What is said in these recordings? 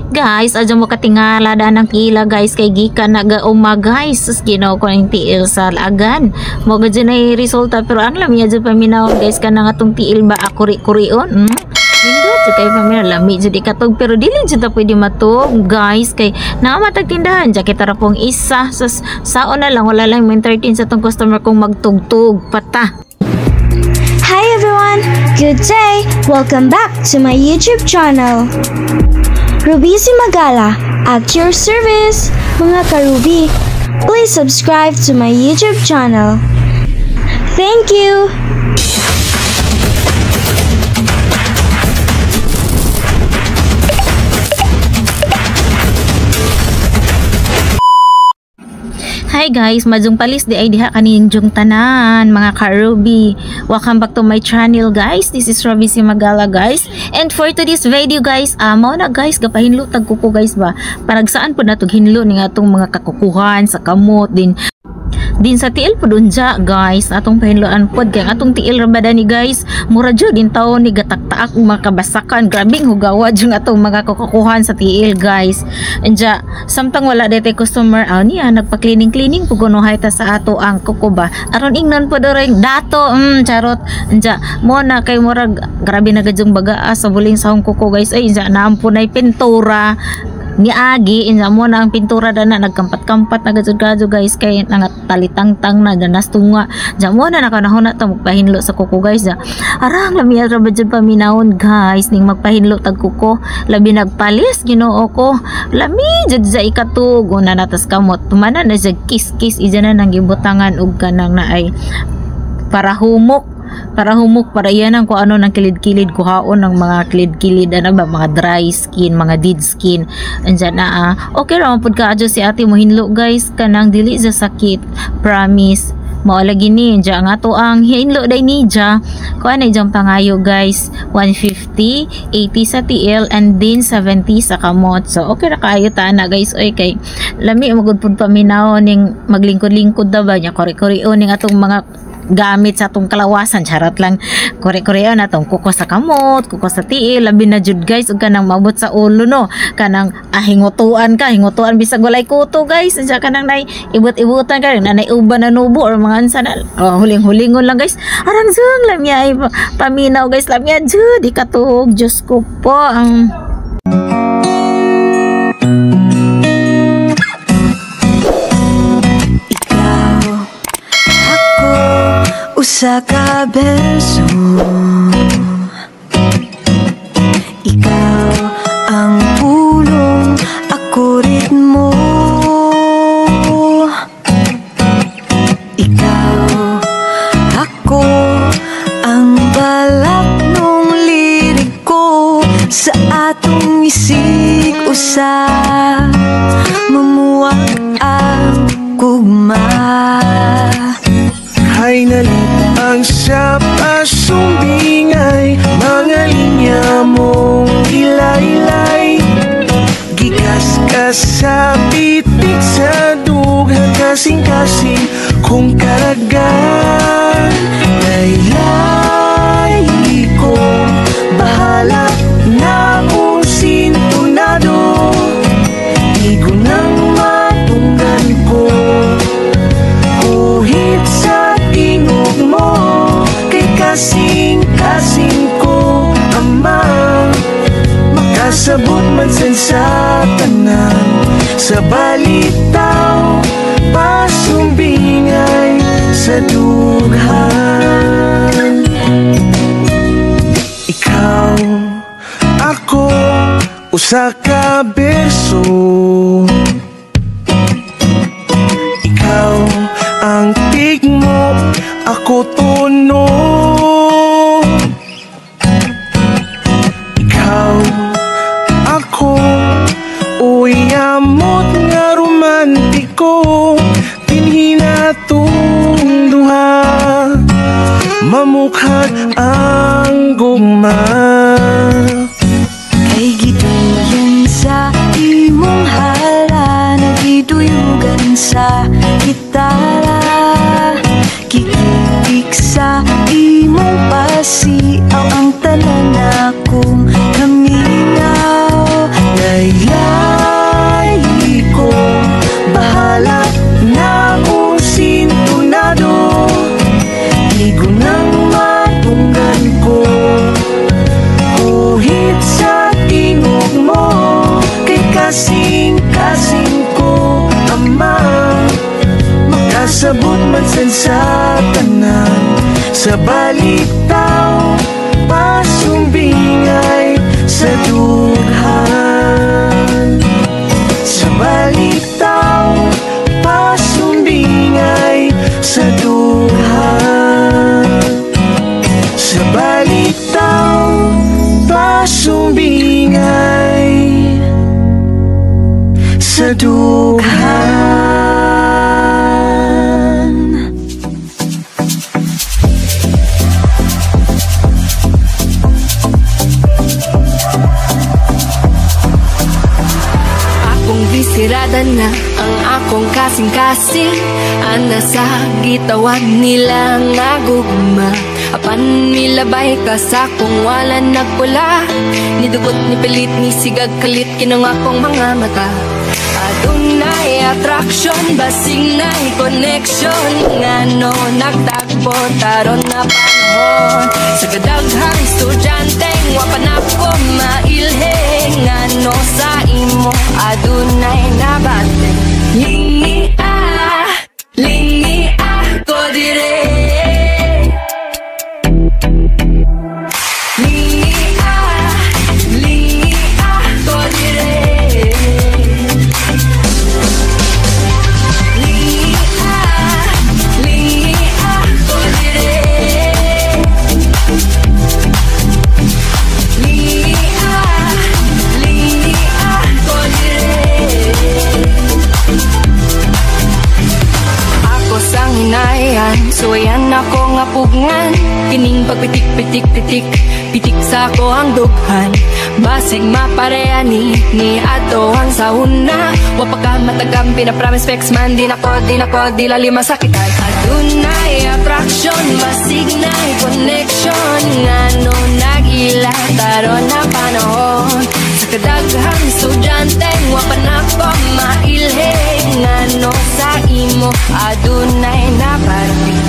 Guys, adyo mo katingala da ng kila guys kay gikan nagauma guys. Sus Ginoo ko ng tiil sa agan. Mo gud ay resulta pero ang lami adyo paminaw guys kanang atong tiil ba akuri-kurion. Hindi jud kay paminaw lami jud ikatog pero dili jud ta pwede matug guys kay naa matag tindahan ja kita ra pong isa sus saon na lang wala lang may 13 sa tong customer kong magtugtog pata. Hi everyone! Good day! Welcome back to my YouTube channel. Ruby Simagala, at your service! Mga ka-Ruby, please subscribe to my YouTube channel. Thank you! Hi guys, majung palis di ay diha kaning jung tanan mga ka-Ruby. Welcome back to my channel guys. This is Ruby Simagala guys. And for today's video guys, mao na guys gapahinlo tag kuko guys ba. Parag saan po natog hinlo ning atong mga kakukuhan sa kamot din sa tiil po dun dya guys atong pahinloan pod kaya atong tiil rabada ni guys mura jud din taon ni gataktaak mga kabasakan grabing hugawad yung atong mga kukuhan sa tiil guys anja samtang wala dete customer niya nagpa-cleaning pugunuhay ta sa ato ang kuko ba aron ingnon po doreng dato charot anja mo na kay mura grabe na gadyong bagaa sa buling sahong kuko guys ay anja naampunay pintura ni agi insa mo na ang pintura dana nagkampat-kampat na gajud guys kay nangatalitangtang na danas tunga ja mo na nakanahon na ta magpahinlo sa kuko guys arang lami ra ba jud paminawon guys ning magpahinlo tag kuko labi nagpalis Ginoo ko lami jud sa ikatug una natas kamot tumana na sa kiss ija na nang gibutangan og kanang naay para humok para iyan ang kung ano ng kilid-kilid kuhaon ng mga kilid-kilid ano ba mga dry skin mga dead skin andyan na okay ra pud ka adyo si ate mo hinlo guys kanang dili sa sakit promise mao lagi ni ja nga to ang hinlo day ni ja kuan ay jang pangayo guys 150 80 sa TL and then 70 sa kamot so okay ra kaayo ta na guys oy kay lami magud pud paminaw ning maglingkod-lingkod da ba nya kore-koreo ning atong mga gamit sa atong kalawasan charot lang kore-koreo na tong kuko sa kamot kuko sa tiil labi na jud guys ug kanang mabot sa ulo no kanang hingutuan bisag walay kuto guys unsa kanang nay ibot-ibutan ka nanay uban na nubo or mga ansa na huling-hulingon lang guys arang zung lamya ay paminaw guys lamya jud ikatug Diyos ko po ang usa ka beso ikaw ang pulong ako ritmo ikaw ako ang balak nung lirik ko sa atong isig usa mamuwag ang kugma ay nalipang sa pasumbingay mga linya mong ilay-ilay gikas ka sa pitik sa dughan kasing-kasing kung karagan laylay ko bahala na kung sintonado igo ng matunggan ko uhit sa tingog mo kay kasing-kasing ko ama makasabot man sa tanan sa balitaw pasumbingay sa dughan ikaw ako usa ka beso ikaw ang tigmo ako tono ikaw ako uy amot nga romantiko pinhinatong duha mamukhat ang gugma kay giduyon sa imong hala nagiduyugan sa gitara kikitik sa imong pasiaw ang tanan akong kaminaw layla Bisan sa tanan, sa balitaw, pasumbingay sa dughan. Sa balitaw, pasumbingay sa dughan. Sa balitaw, pasumbingay sa dughan. Sirada na ang akong kasing-kasing, ana sa gitawan nila nga gugma. Apan milabay ka sa kung wala nagpula, nidugot ni pilit ni sigag kalit kinang akong mga mata. Adunay attraction, basing na'y connection, ngano nagtagpo taron na panahon. Sa kadaghang estudyante wapan ako mailhe, ngano sa imo adunay nabate. Lingi ko dire. Suwayan ako nga pugngan, kining pagpitik-pitik-pitik, pitik sa ko ang dughan. Basig mapareani ni ato ang sauna, wapa ka matagam pinapromise specs man. Di nako, di lali masakitan. Adunay attraction, basig na'y connection, ngano nag-ila taron na panahon. Sa kadaghang estudyante wapa na ko mailhe, ngano sa imo adunay na parating.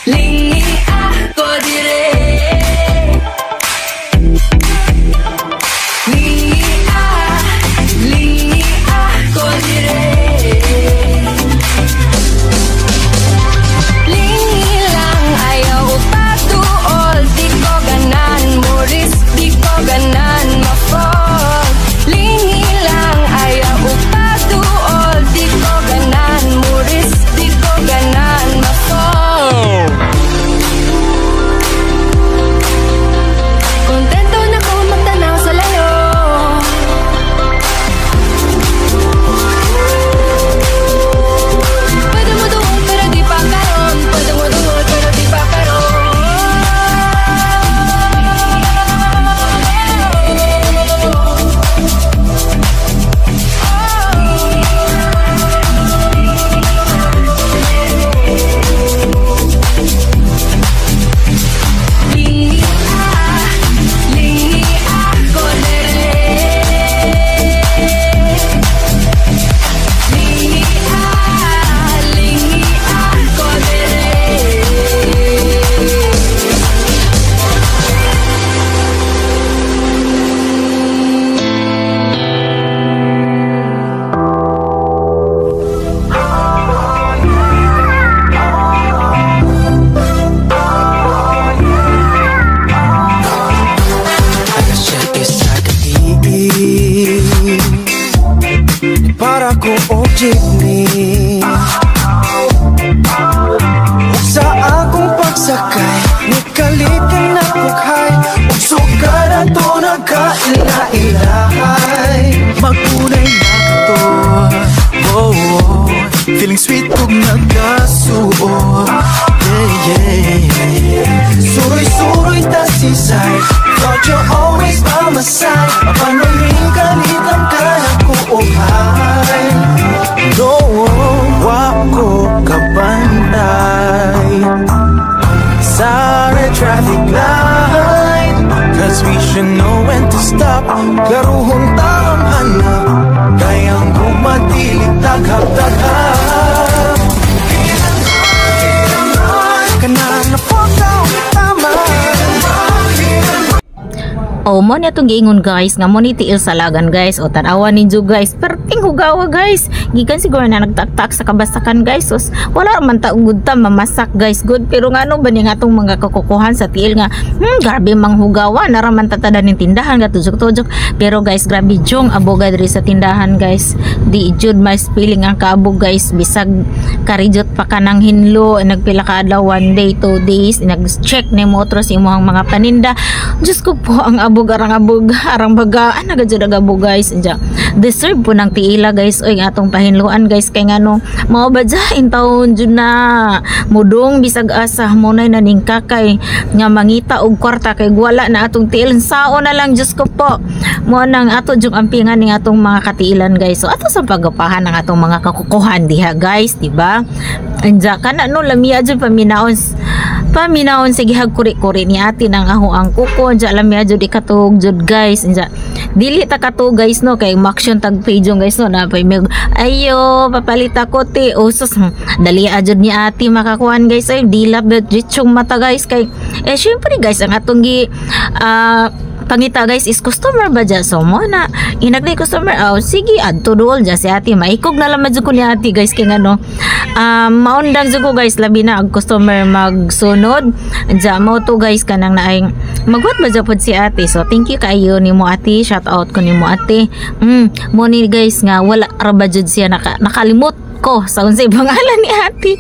Lingi ko dire. Lingi ko dire. Lingi lang ayaw patuol, di ko ganan muris, di ko ganan ma-fall. Lingi lang ayaw patuol, di ko ganan muris, di ko ganan ma-fall. Kontento na ko magtanaw sa layo. Pwede mo doon pero di pa karon, pwede mo doon pero di pa karon. Para ko o jeepney, sa akong pagsakay nikalit ka na bukhay, ug sugad ato nagkaila-ilahay. Magunay na to, oh, oh. Feeling sweet kung nagkasuot, yeah. Suroy-suroy ta sisay, thought you're always by my side. Mapanaming kalitan ka na kuuhay. No, wako kabanday sa red traffic light, cause we should know when to stop. Karuhon taong hanap, kayang bumatilig taghap-taghap. Kanan na po tama. O mo niya itong giingon guys, nga mo ni tiil sa lagan guys. O tanawa ninyo guys, perting hugawa guys. Gikan siguro na nagtaktak sa kabasakan guys. So, wala man taugod ta mamasak guys, good. Pero nga ano ba ni nga itong mga kakukuhan sa tiil nga, grabe mang hugawa, naraman tatada ng tindahan, gatujok-tujok. Pero guys, grabe jong aboga diri sa tindahan guys. Di jud may spilling ang kaabog guys. Bisag karijot pa ka ng hinlo, nagpila ka adlaw, 1 day, 2 days, nag-check ni motor sa imong mga paninda. Diyos ko po, ang abog, arang bagaan, nagadyo nagabog guys. Deserve po ng tiila guys, oy, atong pahinluan guys, kay nga no, mao ba dyan, taon dyan na, mudong bisag asa, munay na ning kakay, nga mangita og kwarta, kay wala na atong tiil, sao na lang, Diyos ko po, mo nang ato dyan ampingan ng atong mga katiilan guys. So ato sa pagapahan ng atong mga kakukuhan diha guys, diba? Anja ka na no, lamia dyan paminahon sige hagkuri-kuri ni ate ng aho ang kuko. Anja lamia dyan ikatug dyan guys. Anja dili ta kato guys no, kay maksyon tag page guys no, na ayo papalit ako ti usos dali adjud ni ate makakuan guys. Ay dilap ditchong mata guys, kay syempre guys ang atong gi pangita guys is customer ba dyan. So mo na inagday customer, sige adto dool dyan si ate, maikog na lang madyo ko ni ate guys, kaya nga no maundang dyan ko guys, labi na ang customer magsunod dyan mo to guys, kanang naayang magwat ba dyan po si ate. So thank you kayo ni mo ate, shout out ko ni mo ate. Mo ni guys nga wala raba dyan siya nakalimot ko sa unsay pangalan ni ate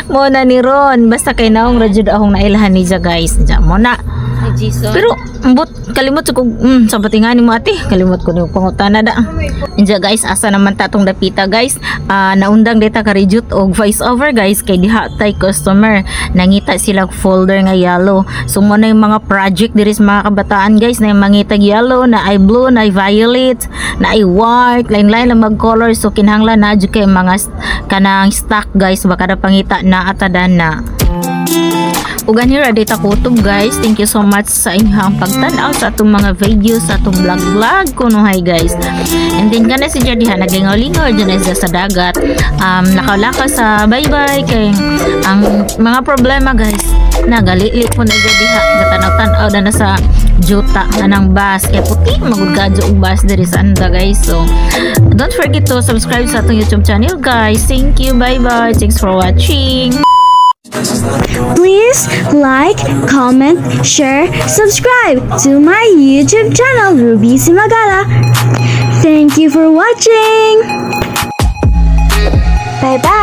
mo na ni Ron, basta kay naong rajud ahong nailahan ni dyan guys. Dyan mo na pero kalimot ko sabat nga ni mo ate, kalimot ko ni pangutana da. Inja guys, asa naman tatong dapita guys, naundang data ka rejut og voice over guys, kay diha tay customer nangita sila folder nga yellow. So mo na yung mga project diri sa mga kabataan guys, na yung mangitag yellow, na ay blue, na ay violet, na ay white, line lang mag color. So kinahanglan na jud kay mga kanang stock guys, baka na pangita na atadan na. Ugan here data kutob guys. Thank you so much sa inyong pagtanaw sa atong mga videos, sa atong vlog kuno hay guys. And then kana si Jadiha nagingaw-lingaw dyan sa dagat, nakalaka sa bye-bye, kay ang mga problema guys nagalili po na Jadiha gatanaw-tanaw na sa juta anang bus, kay puti magudgadyo og bus diri sa anda guys. So don't forget to subscribe sa atong YouTube channel guys. Thank you, bye-bye, thanks for watching. Please like, comment, share, subscribe to my YouTube channel, Ruby Simagala. Thank you for watching. Bye bye.